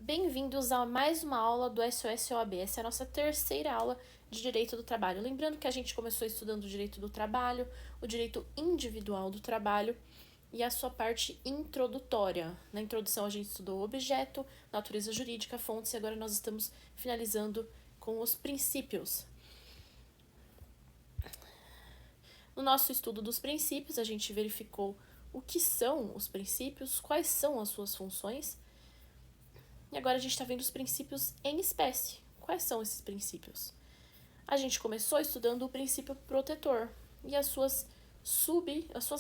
Bem-vindos a mais uma aula do SOS OAB. Essa é a nossa terceira aula de Direito do Trabalho. Lembrando que a gente começou estudando o Direito do Trabalho, o Direito Individual do Trabalho e a sua parte introdutória. Na introdução a gente estudou o objeto, natureza jurídica, fontes e agora nós estamos finalizando com os princípios. No nosso estudo dos princípios, a gente verificou o que são os princípios, quais são as suas funções. E agora a gente está vendo os princípios em espécie. Quais são esses princípios? A gente começou estudando o princípio protetor e as suas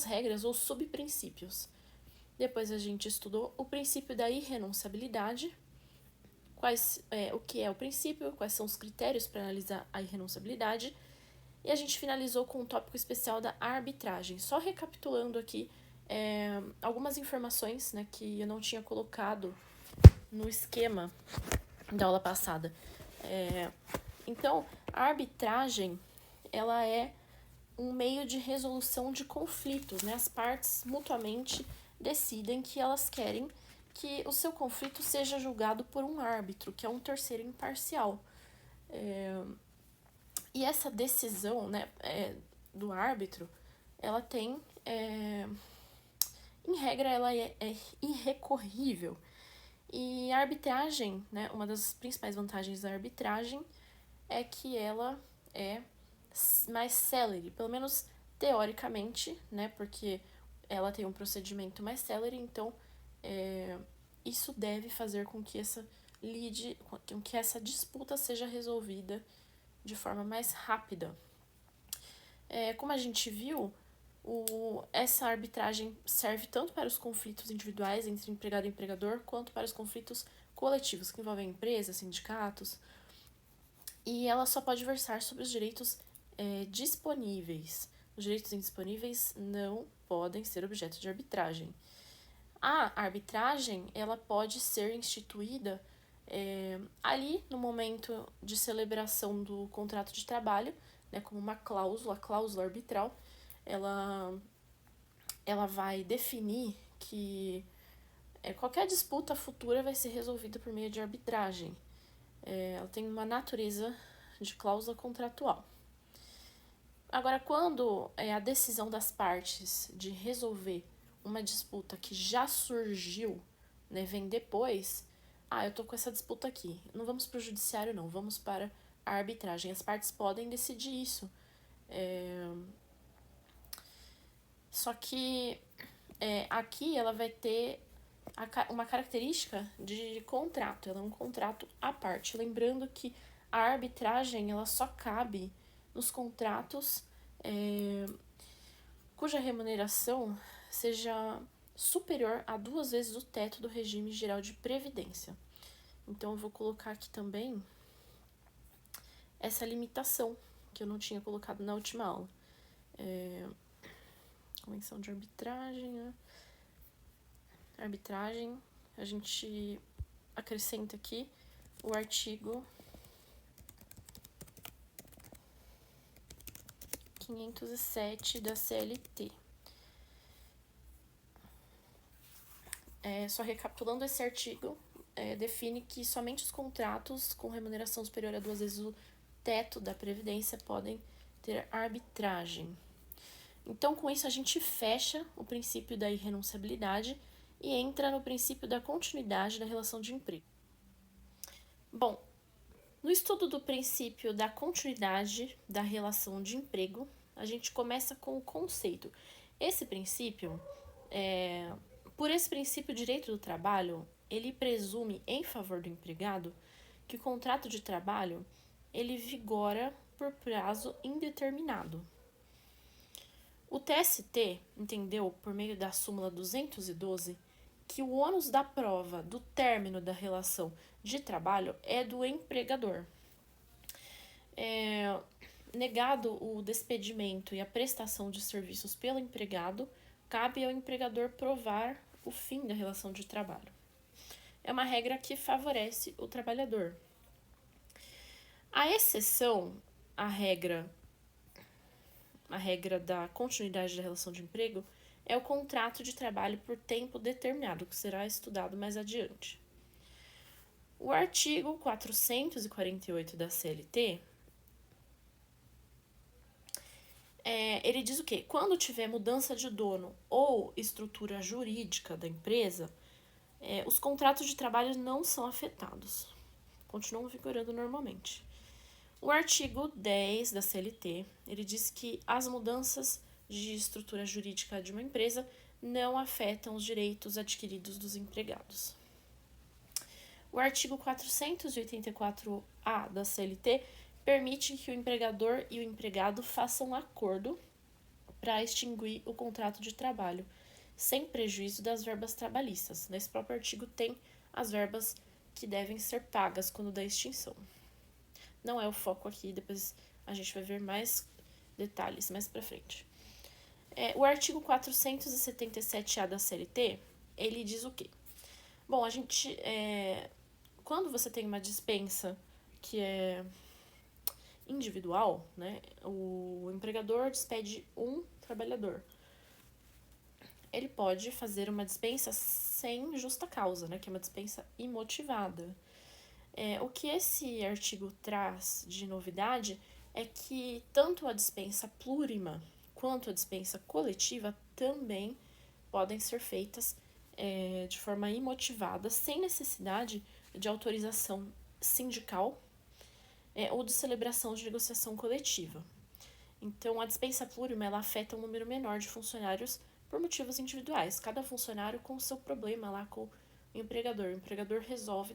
regras ou subprincípios. Depois a gente estudou o princípio da irrenunciabilidade, o que é o princípio, quais são os critérios para analisar a irrenunciabilidade, e a gente finalizou com um tópico especial da arbitragem. Só recapitulando aqui algumas informações, né, que eu não tinha colocado no esquema da aula passada. Então, a arbitragem, ela é um meio de resolução de conflitos, né? As partes mutuamente decidem que elas querem que o seu conflito seja julgado por um árbitro, que é um terceiro imparcial. E essa decisão, né, do árbitro, ela tem, em regra, ela é irrecorrível. E a arbitragem, né, uma das principais vantagens da arbitragem é que ela é mais célere, pelo menos teoricamente, né, porque ela tem um procedimento mais célere, então isso deve fazer com que essa disputa seja resolvida de forma mais rápida. Como a gente viu, essa arbitragem serve tanto para os conflitos individuais entre empregado e empregador, quanto para os conflitos coletivos, que envolvem empresas, sindicatos, e ela só pode versar sobre os direitos disponíveis. Os direitos indisponíveis não podem ser objeto de arbitragem. A arbitragem, ela pode ser instituída ali no momento de celebração do contrato de trabalho, né, como uma cláusula arbitral. Ela vai definir que qualquer disputa futura vai ser resolvida por meio de arbitragem. Ela tem uma natureza de cláusula contratual. Agora, quando a decisão das partes de resolver uma disputa que já surgiu, né, vem depois, eu tô com essa disputa aqui, não vamos para o judiciário não, vamos para a arbitragem. As partes podem decidir isso. Só que aqui ela vai ter uma característica de contrato, ela é um contrato à parte. Lembrando que a arbitragem ela só cabe nos contratos cuja remuneração seja superior a 2 vezes o teto do regime geral de previdência. Então eu vou colocar aqui também essa limitação que eu não tinha colocado na última aula. Convenção de arbitragem, né? Arbitragem, a gente acrescenta aqui o artigo 507 da CLT. Só recapitulando, esse artigo define que somente os contratos com remuneração superior a 2 vezes o teto da Previdência podem ter arbitragem. Então, com isso, a gente fecha o princípio da irrenunciabilidade e entra no princípio da continuidade da relação de emprego. Bom, no estudo do princípio da continuidade da relação de emprego, a gente começa com o conceito. Esse princípio, por esse princípio, o direito do trabalho, ele presume em favor do empregado que o contrato de trabalho, ele vigora por prazo indeterminado. O TST entendeu, por meio da súmula 212, que o ônus da prova do término da relação de trabalho é do empregador. Negado o despedimento e a prestação de serviços pelo empregado, cabe ao empregador provar o fim da relação de trabalho. É uma regra que favorece o trabalhador. A exceção à regra da continuidade da relação de emprego é o contrato de trabalho por tempo determinado, que será estudado mais adiante. O artigo 448 da CLT, ele diz o quê? Quando tiver mudança de dono ou estrutura jurídica da empresa, os contratos de trabalho não são afetados, continuam vigorando normalmente. O artigo 10 da CLT, ele diz que as mudanças de estrutura jurídica de uma empresa não afetam os direitos adquiridos dos empregados. O artigo 484-A da CLT permite que o empregador e o empregado façam um acordo para extinguir o contrato de trabalho, sem prejuízo das verbas trabalhistas. Nesse próprio artigo tem as verbas que devem ser pagas quando da extinção. Não é o foco aqui, depois a gente vai ver mais detalhes mais pra frente. O artigo 477-A da CLT, ele diz o quê? Bom, quando você tem uma dispensa que é individual, né, o empregador despede um trabalhador. Ele pode fazer uma dispensa sem justa causa, né, que é uma dispensa imotivada. O que esse artigo traz de novidade é que tanto a dispensa plurima quanto a dispensa coletiva também podem ser feitas de forma imotivada, sem necessidade de autorização sindical ou de celebração de negociação coletiva. Então, a dispensa plurima ela afeta um número menor de funcionários por motivos individuais, cada funcionário com o seu problema lá com o empregador. O empregador resolve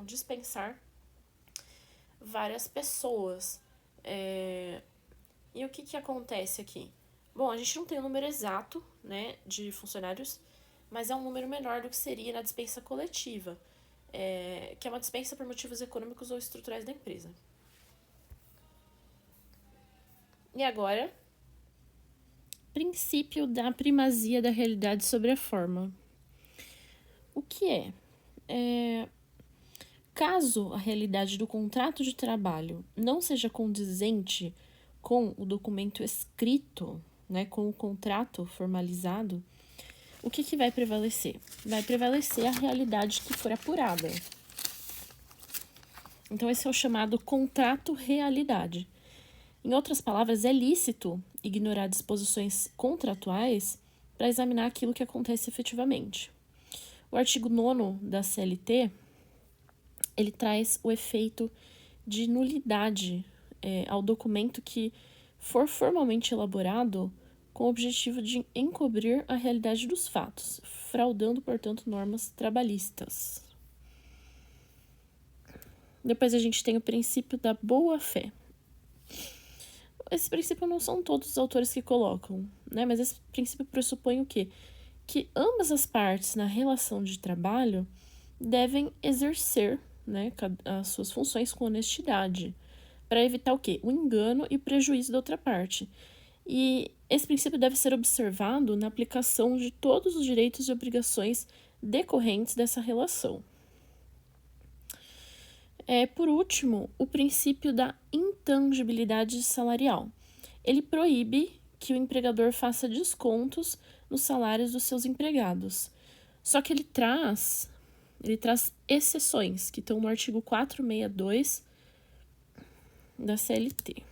dispensar várias pessoas. E o que acontece aqui? Bom, a gente não tem o número exato, né, de funcionários, mas é um número menor do que seria na dispensa coletiva, que é uma dispensa por motivos econômicos ou estruturais da empresa. E agora, princípio da primazia da realidade sobre a forma. O que é? Caso a realidade do contrato de trabalho não seja condizente com o documento escrito, né, com o contrato formalizado, o que vai prevalecer? Vai prevalecer a realidade que for apurada. Então, esse é o chamado contrato-realidade. Em outras palavras, é lícito ignorar disposições contratuais para examinar aquilo que acontece efetivamente. O artigo 9º da CLT, ele traz o efeito de nulidade ao documento que for formalmente elaborado com o objetivo de encobrir a realidade dos fatos, fraudando, portanto, normas trabalhistas. Depois a gente tem o princípio da boa-fé. Esse princípio não são todos os autores que colocam, né? Mas esse princípio pressupõe o quê? Que ambas as partes na relação de trabalho devem exercer, né, as suas funções com honestidade, para evitar o quê? O engano e o prejuízo da outra parte. E esse princípio deve ser observado na aplicação de todos os direitos e obrigações decorrentes dessa relação. Por último, o princípio da intangibilidade salarial. Ele proíbe que o empregador faça descontos nos salários dos seus empregados. Só que ele traz exceções, que estão no artigo 462 da CLT.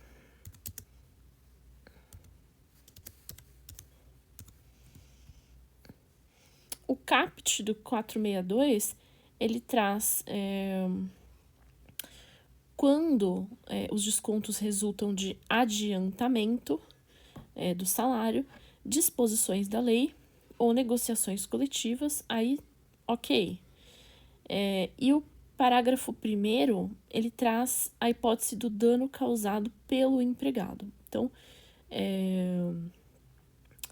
O caput do 462, ele traz quando os descontos resultam de adiantamento do salário, disposições da lei ou negociações coletivas, aí ok. E o parágrafo 1º, ele traz a hipótese do dano causado pelo empregado. Então,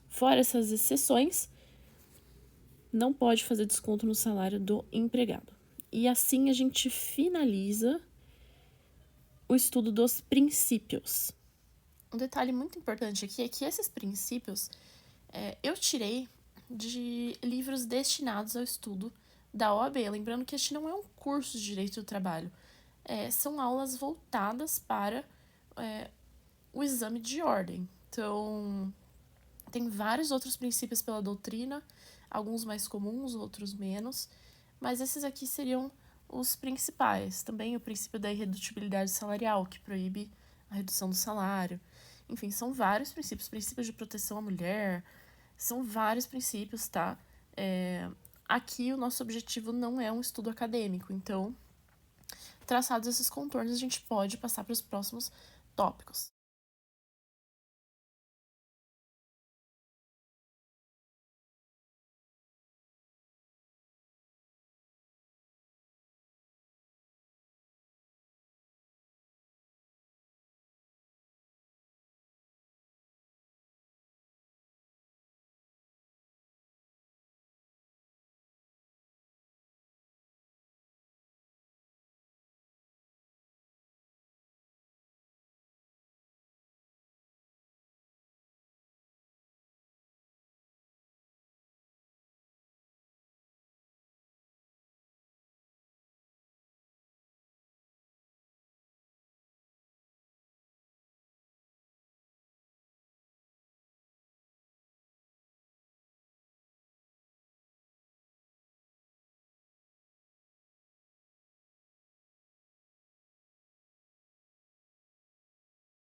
fora essas exceções, não pode fazer desconto no salário do empregado. E assim a gente finaliza o estudo dos princípios. Um detalhe muito importante aqui é que esses princípios eu tirei de livros destinados ao estudo da OAB. Lembrando que este não é um curso de Direito do Trabalho. São aulas voltadas para o exame de ordem. Então, tem vários outros princípios pela doutrina, alguns mais comuns, outros menos, mas esses aqui seriam os principais. Também o princípio da irredutibilidade salarial, que proíbe a redução do salário. Enfim, são vários princípios. Princípios de proteção à mulher, são vários princípios, tá? Aqui o nosso objetivo não é um estudo acadêmico, então, traçados esses contornos, a gente pode passar para os próximos tópicos.